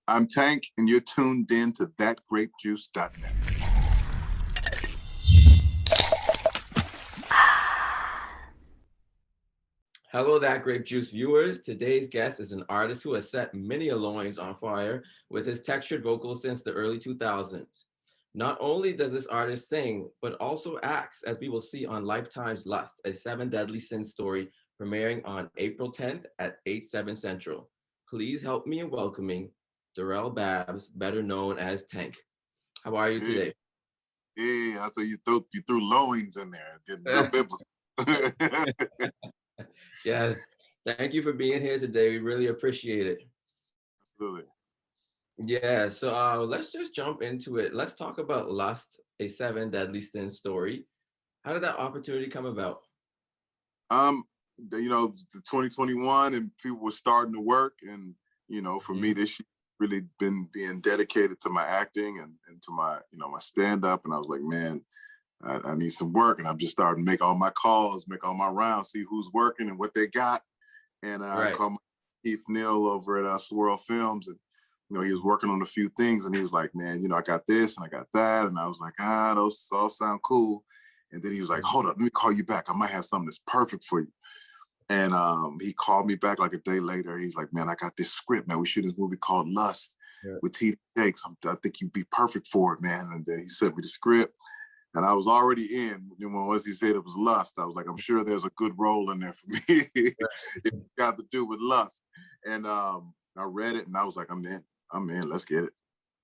I'm Tank, and you're tuned in to thatgrapejuice.net. Hello, That Grape Juice viewers. Today's guest is an artist who has set many loins on fire with his textured vocals since the early 2000s. Not only does this artist sing, but also acts, as we will see on Lifetime's Lust, a Seven Deadly Sins story premiering on April 10th at 8/7 Central. Please help me in welcoming Darrell Babs, better known as Tank. How are you Hey, today? hey, I say you threw loins in there. It's getting real biblical. Yes, thank you for being here today. We really appreciate it. Absolutely. Yeah, so let's just jump into it. Let's talk about Lust, a Seven Deadly Sins story. How did that opportunity come about? Um, the 2021 and people were starting to work, and for me Mhm. this year really been being dedicated to my acting and to my my stand up, and I was like, man, I need some work, and I'm just starting to make all my calls, make all my rounds, see who's working and what they got. And I Right. called my Keith Neal over at Swirl Films, and he was working on a few things, and he was like, "Man, I got this and I got that," and I was like, those all sound cool. And then he was like, Mhm. "Hold up, let me call you back. I might have something that's perfect for you." And he called me back like a day later. He's like, "Man, I got this script, man. We shoot this movie called Lust Yeah. with T. Jakes. I think you'd be perfect for it, man." And then he sent me the script, and I was already in. Once he said it was Lust, I was like, I'm sure there's a good role in there for me. It got to do with lust. And I read it, and I was like, I'm in. I'm in. Let's get it.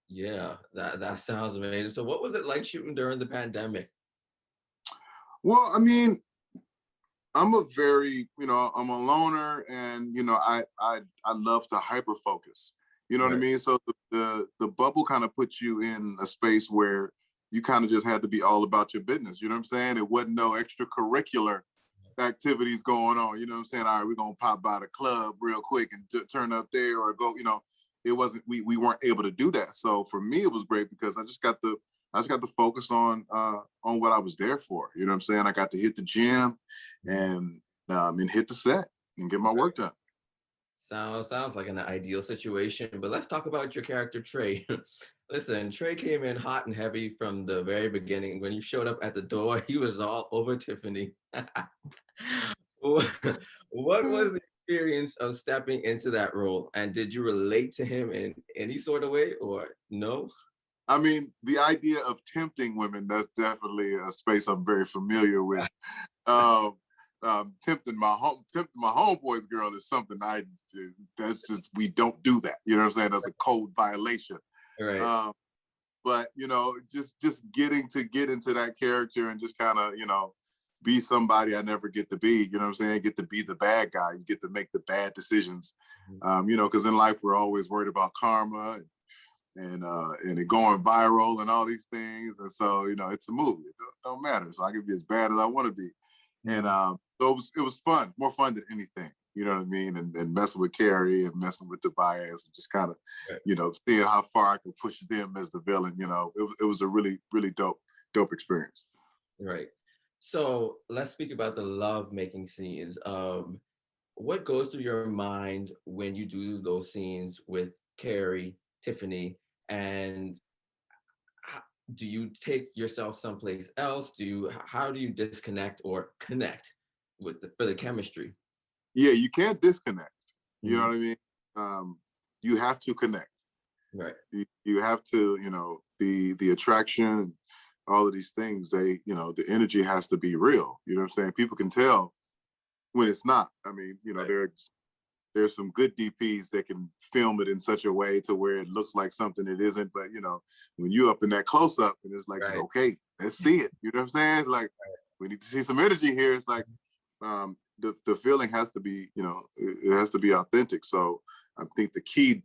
Yeah, that sounds amazing. So what was it like shooting during the pandemic? Well, I mean, I'm a very, I'm a loner, and I love to hyper focus. You know what I Right. mean? So the bubble kind of puts you in a space where you kind of just had to be all about your business. You know what I'm saying? It wasn't no extracurricular activities going on. You know what I'm saying? All right, we're gonna pop by the club real quick and turn up there or go. It wasn't. We weren't able to do that. So for me, it was great because I just got to focus on what I was there for. You know what I'm saying? I got to hit the gym Mhm. and hit the set and get my Right. work done. Sounds like an ideal situation. But let's talk about your character, Trey. Listen, Trey came in hot and heavy from the very beginning. When you showed up at the door, he was all over Tiffany. What what was the experience of stepping into that role? And did you relate to him in any sort of way or no? I mean, the idea of tempting women—that's definitely a space I'm very familiar with. Um, tempting my homeboy's girl is something that's just we don't do that. You know what I'm saying? That's a code violation. Right. Um, but just getting to get into that character and just kind of be somebody I never get to be. You know what I'm saying? Get to be the bad guy. You get to make the bad decisions. Mhm. Because in life we're always worried about karma and it going viral and all these things. And so it's a movie. It don't matter. So I can be as bad as I want to be. And Mhm. so it was fun, more fun than anything. You know what I mean? And messing with Carrie and messing with Tobias and just kind of, Right. seeing how far I could push them as the villain. It was a really, really dope experience. Right. So let's speak about the love making scenes. What goes through your mind when you do those scenes with Carrie, Tiffany, and ho- do you take yourself someplace else? How do you disconnect or connect for the chemistry? Yeah, you can't disconnect. You know Mhm. what I mean? Um, you have to connect. Right. You have to, the attraction and all of these things, the energy has to be real. You know what I'm saying? People can tell when it's not. I mean, Right. there's some good DPs that can film it in such a way to where it looks like something it isn't. But when you up in that close up and it's like, Right. okay, let's see it. You know what I'm saying? It's like we need to see some energy here. It's like the feeling has to be, it has to be authentic. So I think the key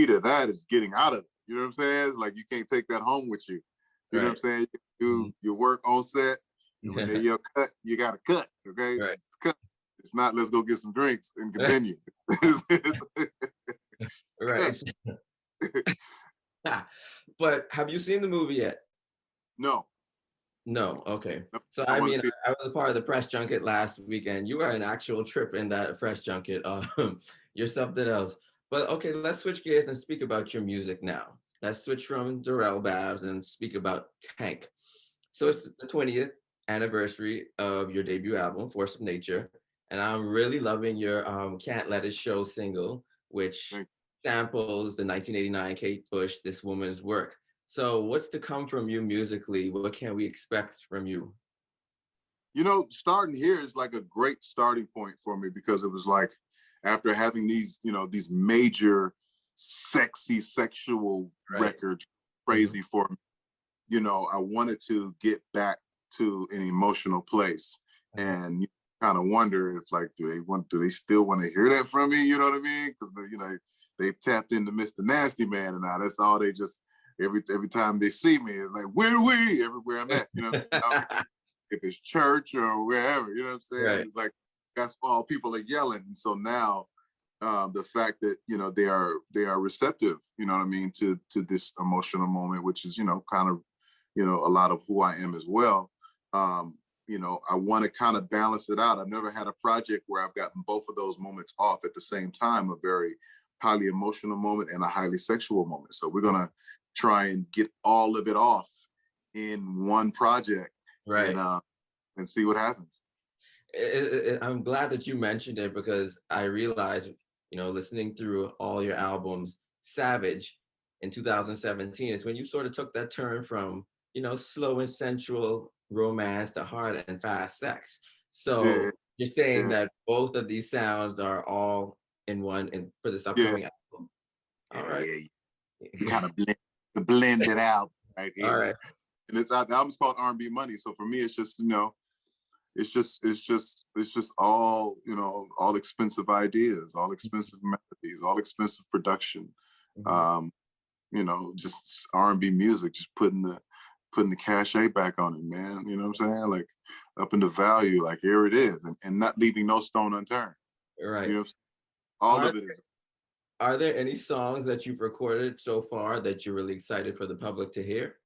to that is getting out of it. You know what I'm saying? It's like you can't take that home with you. You know what I'm Right. saying? You Mhm. you work on set, and when they yell cut, you gotta cut. Okay, Right. it's cut. It's not let's go get some drinks and continue. It's cut. Right. But have you seen the movie yet? No, No. Okay. no, So I I want to mean, see it. I was a part of the press junket last weekend. You are an actual trip in that press junket. You're something else. But okay, let's switch gears and speak about your music now. Let's switch from Darrell Babs and speak about Tank. So it's the 20th anniversary of your debut album, Force of Nature, and I'm really loving your Can't Let It Show single, which Thank samples the 1989 Kate Bush, This Woman's Work. So what's to come from you musically? What can we expect from you? You know, starting here is like a great starting point for me because it was like after having these, you know, these major sexy sexual Right. records, Mhm. crazy for me, you know, I wanted to get back to an emotional place. Uh-huh. And you kind of wonder if like, do they still want to hear that from me? You know what I mean? Because you know, they tapped into Mr. Nasty Man and now that's all they just every time they see me, it's like, where are we? Everywhere I'm at, you know. If it's church or wherever, you know what I'm saying? Right. It's like that's all people are yelling. And so now the fact that you know they are receptive, you know what I mean, to this emotional moment, which is, you know, kind of, you know, a lot of who I am as well. Um, you know, I want to kind of balance it out. I've never had a project where I've gotten both of those moments off at the same time, a very highly emotional moment and a highly sexual moment. So we're gonna try and get all of it off in one project and Right. and see what happens. I'm glad that you mentioned it because I realized, you know, listening through all your albums, Savage in 2017 is when you sort of took that turn from, you know, slow and sensual romance to hard and fast sex. Yeah, So you're saying yeah, that both of these sounds are all in one in for this yeah, upcoming album. yeah, All right. yeah. We kind of blend it out right All here, right. and it's out. The album's called R&B Money, so for me, it's just, you know, it's just all, you know, all expensive ideas, all expensive melodies, all expensive production. Mhm. Um, you know, just R&B music, just putting the cachet back on it, man. You know what I'm saying? Like up in the value, like here it is, and not leaving no stone unturned. You Right. know what I'm saying? All Are of it is. are there any songs that you've recorded so far that you're really excited for the public to hear?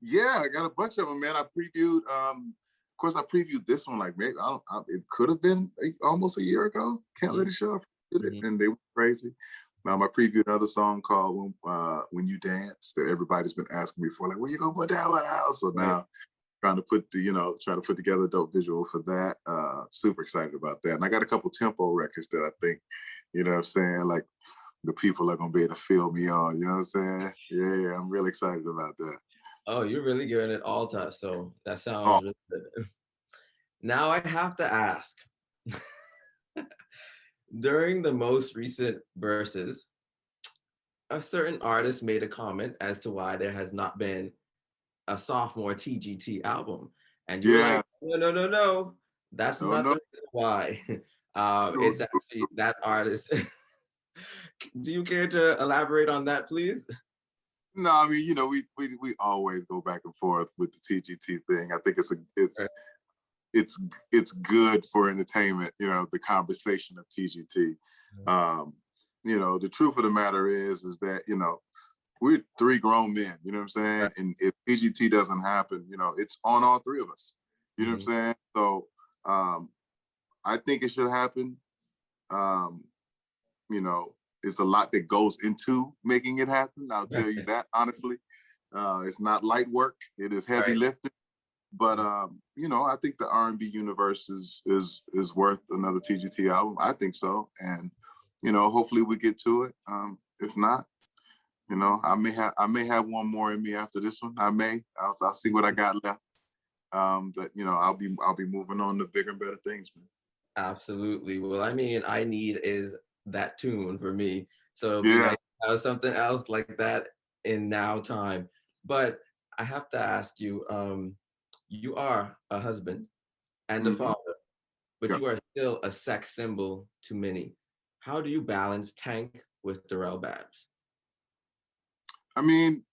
Yeah, I got a bunch of them, man. I previewed. Of course, I previewed this one like maybe it could have been almost a year ago. Can't let Mhm. it show. I did it, Mhm. and they went crazy. I previewed another song called "When You Dance" that everybody's been asking me for, like, when you gonna put that one out? So Right. now trying to put together a dope visual for that. Super excited about that. And I got a couple tempo records that I think, you know what I'm saying, like the people are gonna be able to feel me on. You know what I'm saying? Yeah, I'm really excited about that. Oh, you're really giving it all to us, so that Oh, sounds really good. Now I have to ask, during the most recent verses, a certain artist made a comment as to why there has not been a sophomore TGT album. And you were like, yeah. no, no, no, no, that's No, not no, the reason why. no, It's actually that artist. Do you care to elaborate on that, please? no. I mean, you know, we always go back and forth with the TGT thing. I think Right. it's it's good for entertainment. You know, the conversation of TGT. Um, you know, the truth of the matter is that, you know, we're three grown men. You know what I'm saying? Right. And if TGT doesn't happen, you know, it's on all three of us. You know what I'm Mhm. saying? So um, I think it should happen. Um, you know, it's a lot that goes into making it happen. I'll tell you that honestly. It's not light work. It is heavy Right. lifting. But you know, I think the R&B universe is worth another TGT album. I think so, and you know, hopefully we get to it. If not, you know, I may have one more in me after this one. I'll see what I got left. But you know, I'll be moving on to bigger and better things, man. Absolutely. Well, I mean, I need is that tune for me. So it'd be Yeah. nice to have something else like that in now time. But I have to ask you, you are a husband and a Hmm. father, but Yeah. you are still a sex symbol to many. How do you balance Tank with Darrell Babs? I mean,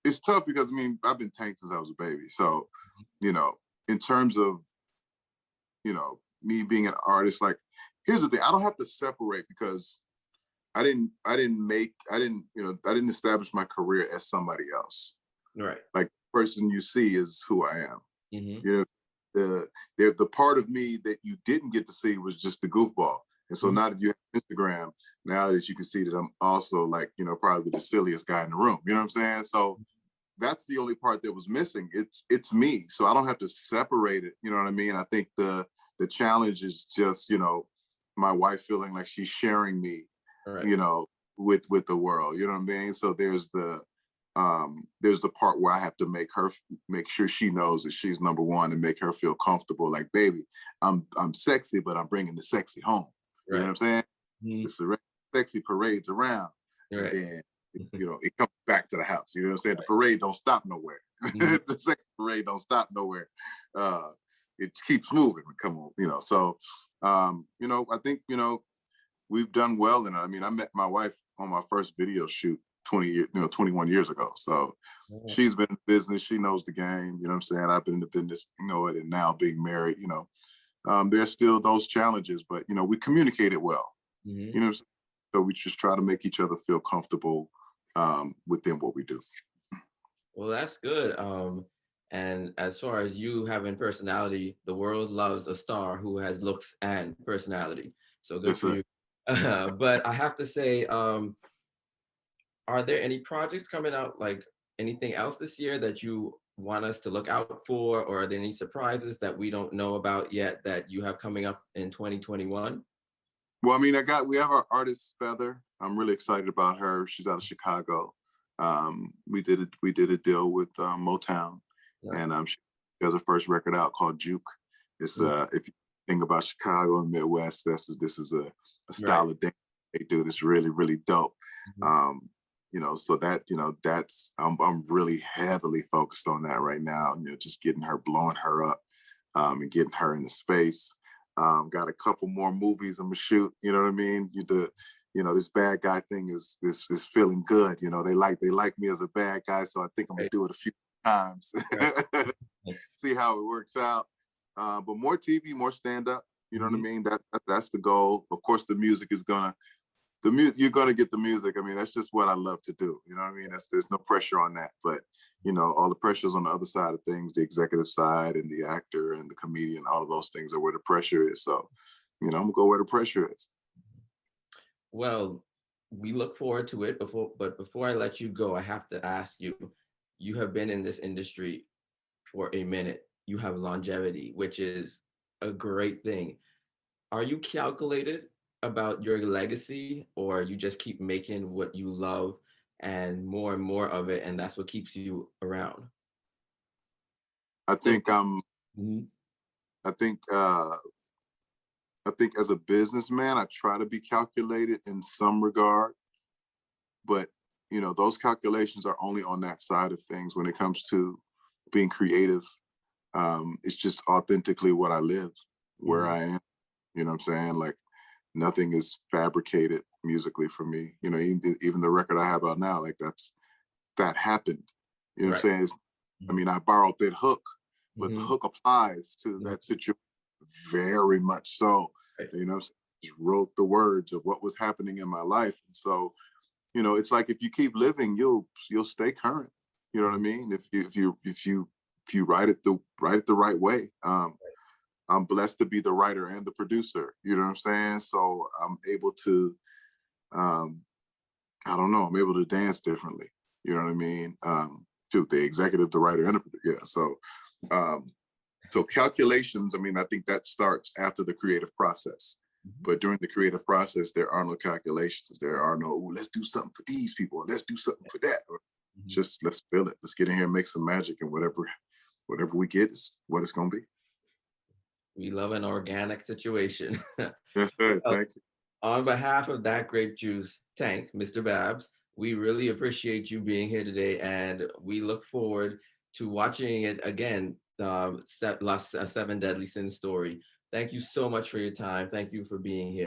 it's tough because I mean I've been tanked since I was a baby. So, you know, in terms of, you know, me being an artist, like here's the thing, I don't have to separate because I didn't establish my career as somebody else. Right. Like the person you see is who I am. Hmm. You know, the part of me that you didn't get to see was just the goofball. And so now that you have Instagram, now that you can see that I'm also like, you know, probably the silliest guy in the room. You know what I'm saying? So that's the only part that was missing. It's me. So I don't have to separate it. You know what I mean? I think the challenge is just, you know, my wife feeling like she's sharing me, Right. you know, with the world. You know what I mean? So there's the part where I have to make sure she knows that she's number one and make her feel comfortable. Like, baby, I'm sexy, but I'm bringing the sexy home. You know what I'm saying? It's the sexy parades around, and then you know it comes back to the house. You know what I'm saying? The parade don't stop nowhere. The sexy parade don't stop nowhere. It keeps moving. Come on, you know. So, you know, I think, you know, we've done well in it. I mean, I met my wife on my first video shoot 21 years ago. So she's been in business. She knows the game. You know what I'm saying? I've been in the business, you know it, and now being married, you know, there's still those challenges, but, you know, we communicate it well. You know what I'm saying? So we just try to make each other feel comfortable within what we do. Well, that's good. And as far as you having personality, the world loves a star who has looks and personality. So good for you. But I have to say, are there any projects coming out, like anything else this year that you want us to look out for, or are there any surprises that we don't know about yet that you have coming up in 2021? Well, I mean, we have our artist Feather. I'm really excited about her. She's out of Chicago. We did a deal with Motown, and she has her first record out called Juke. It's if you think about Chicago and Midwest, this is a style of dance they do that's really, really dope. You know, so that, you know, I'm really heavily focused on that right now. You know, just getting her, blowing her up, and getting her in the space. Got a couple more movies I'm gonna shoot. You know what I mean? You know, this bad guy thing is feeling good. You know, they like me as a bad guy, so I think I'm gonna do it a few times. See how it works out. But more TV, more stand up. You know what I mean? That's the goal. Of course, the music is you're gonna get the music. I mean, that's just what I love to do. You know what I mean? There's no pressure on that. But, you know, all the pressures on the other side of things, the executive side and the actor and the comedian, all of those things are where the pressure is. So, you know, I'm gonna go where the pressure is. Well, we look forward to it. But before I let you go, I have to ask you, you have been in this industry for a minute. You have longevity, which is a great thing. Are you calculated about your legacy, or you just keep making what you love and more of it, and that's what keeps you around? I think I think as a businessman, I try to be calculated in some regard, but, you know, those calculations are only on that side of things. When it comes to being creative, it's just authentically what I live, where I am. You know what I'm saying? Like, nothing is fabricated musically for me. You know, even the record I have out now, like that happened. You know what I'm saying? I mean, I borrowed that hook, but the hook applies to that situation very much so. You know, just wrote the words of what was happening in my life. And so, you know, it's like, if you keep living, you'll stay current. You know what I mean? If you write it the right way. I'm blessed to be the writer and the producer. You know what I'm saying? So I'm able to, I don't know, I'm able to dance differently. You know what I mean? To the executive, the writer, and the producer. Yeah. So calculations, I mean, I think that starts after the creative process. But during the creative process, there are no calculations. There are no, let's do something for these people. Let's do something for that. Or just let's feel it. Let's get in here and make some magic, and whatever we get is what it's going to be. We love an organic situation. Yes, sir. Thank you. On behalf of That Grape Juice Tank, Mr. Babs, we really appreciate you being here today, and we look forward to watching it again, Lust Seven Deadly Sins story. Thank you so much for your time. Thank you for being here.